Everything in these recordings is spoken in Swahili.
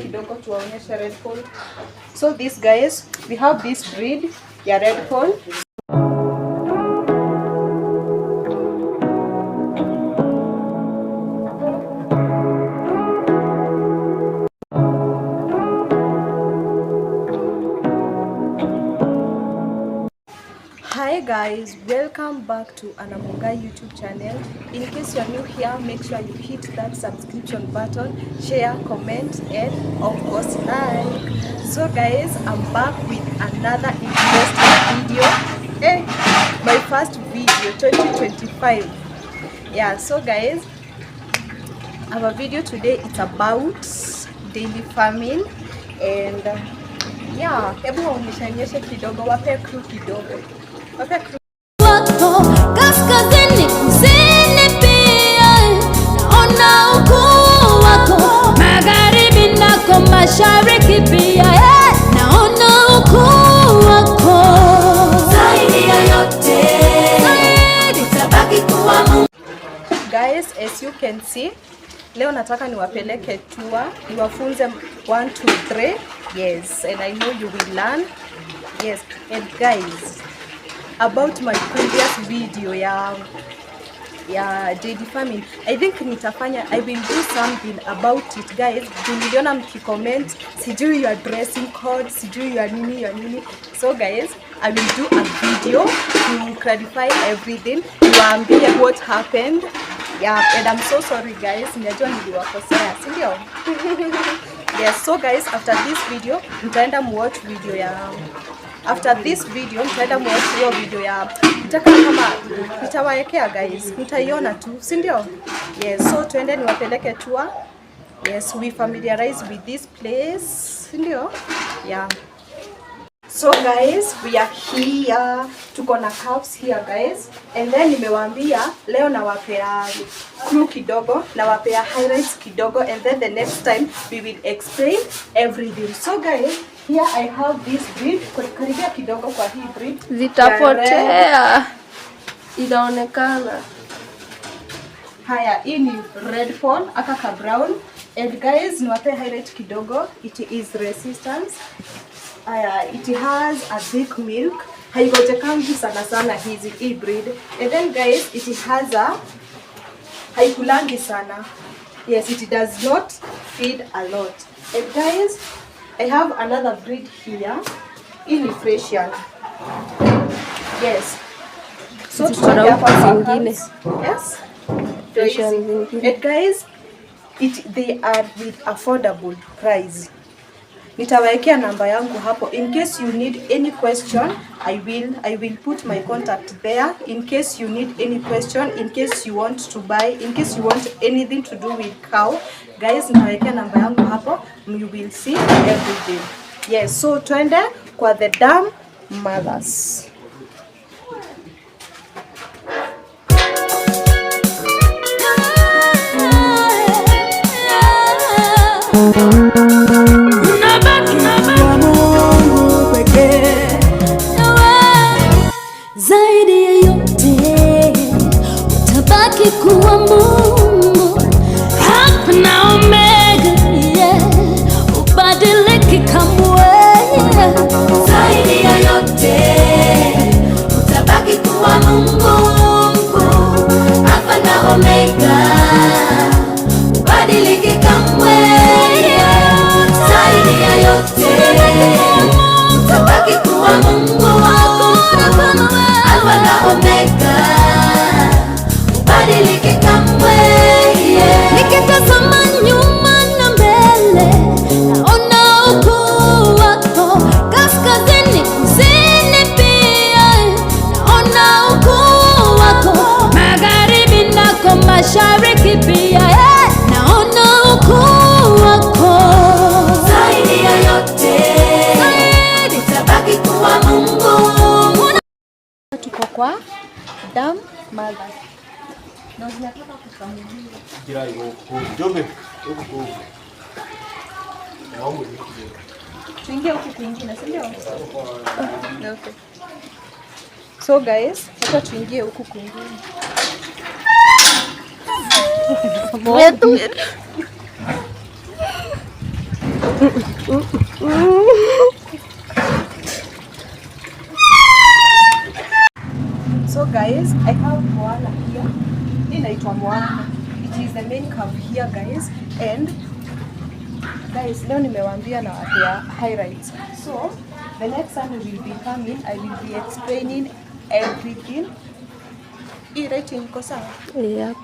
kidogo tuwaonyeshe red pole. So these guys, we have this breed ya red pole. Hi guys, welcome back to Anamunga YouTube channel. In case you are new here, make sure you hit that subscription button, share, comment, and of course like. So guys, I'm back with another interesting video. My first video 2025. Yeah, so guys, our video today is about daily farming and yeah, hebu waonyeshe kidogo, wape crew kidogo. Wako kaskazini kusini pia naona ukuu wako, magharibi nako mashariki pia naona ukuu wako. Zaidi ya yote nitabaki kuwa Mungu. Guys, as you can see, leo nataka niwapeleke tour, niwafunze 1 2 3. Yes, and I know you will learn. Yes, and guys, about my previous video ya daily farming, I think I will do something about it guys. Niliona mkicomment sijui your dressing code, sijui your nini. So guys, I will do a video to clarify everything, niwaambie what happened. Yeah, and I'm so sorry guys, ninajua niliwakosea, si ndio? Yes, so guys, after this video mtaenda muwatch video ya hiyo video ya kama nitawaekea guys, mtaiona tu, si ndio? Yes, so tuende niwapeleke tour. Yes, we familiarize with this place, si ndio? Yeah. So guys, we are here. Tuko na calves here guys. And then nimewaambia leo nawapea crew kidogo, nawapea highlights kidogo, and then the next time we will explain everything. So guys, here I have this breed. Karibia kidogo kwa hii breed. Zitapotea. Inaonekana. Haya, hii ni red pole, aka brown. And guys, niwapea highlight kidogo. It is resistance. It has a thick milk. Haigojekangi sana hii breed. And then guys, it has haikulangi sana. Yes, it does not feed a lot. And guys, I have another breed here. In Frisian. Yes. So tunaona hapa zingine. Yes. Frisian zingine. And guys, they are with affordable price. Nitawaekea namba yangu hapo. In case you need any question, I will put my contact there. In case you need any question, in case you want to buy, in case you want anything to do with cow, guys, nitawaekea namba yangu hapo. You will see everything. Yes, so twende kwa the dam mothers. Zaidi ya yote utabaki kuwa Mungu, Alpha na Omega, ubadiliki kamwe. Zaidi ya yote utabaki kuwa Mungu, Alpha na Omega, ubadiliki kamwe. Zaidi ya yote utabaki kuwa Mungu, Alpha na Omega, ubadiliki kamwe. Nikitazama nyuma na mbele, naona ukuu wako, kaskazini kusini pia naona ukuu wako, magharibi nako mashariki pia naona ukuu wako. Zaidi ya yote utabaki kuwa Mungu. Tuko kwa dam mothers. Na zinataka kukamuliwa. Kila huko. Jombe, huko. Naomba nikuje. Tuingie huku kwingine, si ndio? Okay. So guys, hata tuingie huku kwingine. So guys, I have Moana here. Inaitwa Moana. It is the main calf here guys. And guys, leo nimewaambia na wapea highlights. So the next time we will be coming, I will be explaining everything. Hii rating iko sawa? Yep.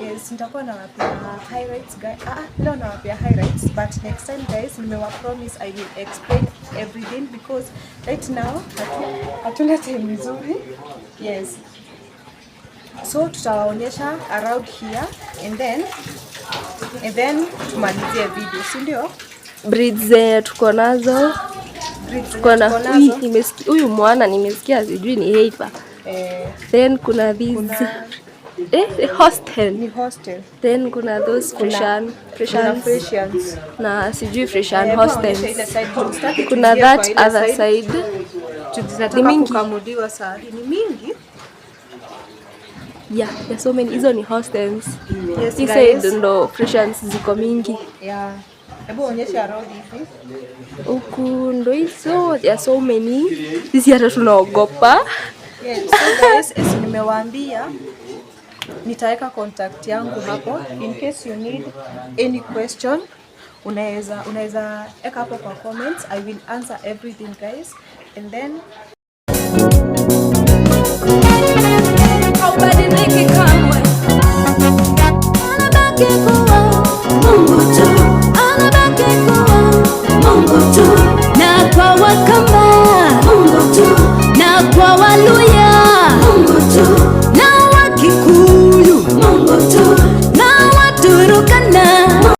Yes, nitakuwa na wapea highlights guys. Leo na wapea highlights, but next time guys, nimewa promise I will explain everything because right now hatuna time nzuri. Yes. So tutawaonyesha around here and then tumalizie video, si ndio? Breeds tuko nazo. Tuko na huyu mwana nimesikia sijui ni heifer. Then kuna these hostel. Ni hostel. Then kuna those Frisians. Na sijui Frisian hostels. Kuna that other side. Ni mingi kukamudiwa saa. Ni mingi. Yeah, so many. Hizo ni hostels. Yes, this side ndo Frisians ziko mingi. Yeah. Hebu onyesha road hivi. Huku ndo hizo. There are so many. Sisi hata tunaogopa. Yes, so guys, as nimewaambia nitaweka contact yangu hapo in case you need any question. Unaweza eka hapo kwa comments. I will answer everything guys. And then Nobody make it come with.